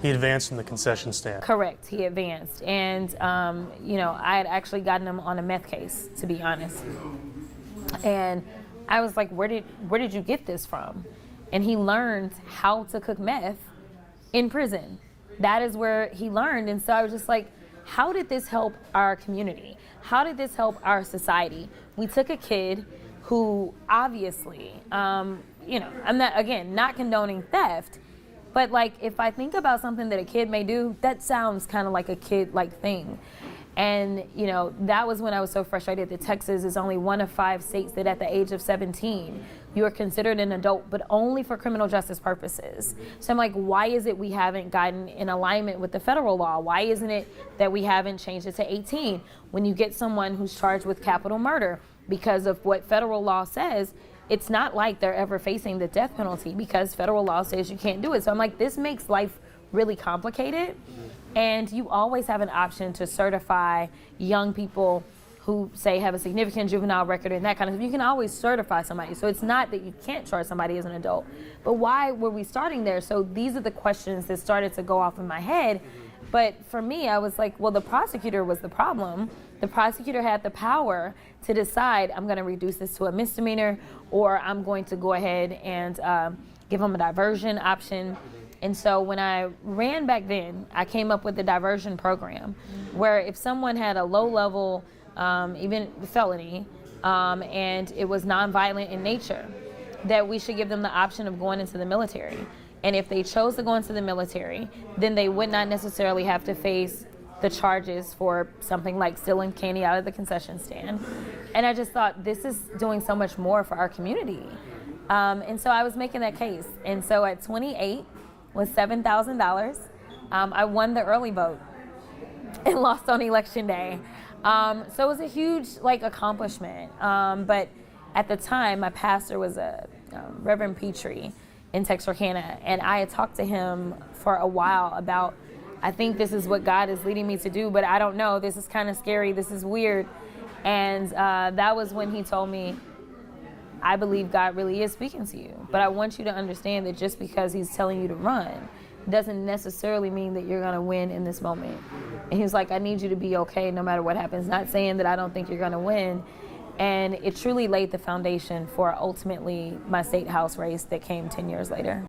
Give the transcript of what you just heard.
He advanced from the concession stand. Correct, he advanced. And, I had actually gotten him on a meth case, to be honest. And I was like, where did you get this from? And he learned how to cook meth in prison. That is where he learned. And so I was just like, how did this help our community? How did this help our society? We took a kid who obviously, I'm not condoning theft, but like if I think about something that a kid may do, that sounds kind of like a kid-like thing. And, that was when I was so frustrated that Texas is only one of 5 states that at the age of 17, you are considered an adult, but only for criminal justice purposes. So I'm like, why is it we haven't gotten in alignment with the federal law? Why isn't it that we haven't changed it to 18? When you get someone who's charged with capital murder, because of what federal law says, it's not like they're ever facing the death penalty because federal law says you can't do it. So I'm like, this makes life really complicated. And you always have an option to certify young people who say have a significant juvenile record and that kind of stuff. You can always certify somebody. So it's not that you can't charge somebody as an adult. But why were we starting there? So these are the questions that started to go off in my head. But for me, I was like, well, the prosecutor was the problem. The prosecutor had the power to decide, I'm going to reduce this to a misdemeanor, or I'm going to go ahead and give them a diversion option. And so when I ran back then, I came up with the diversion program, where if someone had a low-level, even felony, and it was nonviolent in nature, that we should give them the option of going into the military. And if they chose to go into the military, then they would not necessarily have to face the charges for something like stealing candy out of the concession stand. And I just thought, this is doing so much more for our community. And so I was making that case. And so at 28, with $7,000, I won the early vote and lost on election day. So it was a huge accomplishment. But at the time, my pastor was a Reverend Petrie in Texarkana, and I had talked to him for a while about, I think this is what God is leading me to do, but I don't know. This is kind of scary. This is weird. And that was when he told me, I believe God really is speaking to you, but I want you to understand that just because he's telling you to run doesn't necessarily mean that you're going to win in this moment. And he was like, I need you to be okay no matter what happens. Not saying that I don't think you're going to win. And it truly laid the foundation for ultimately my state house race that came 10 years later.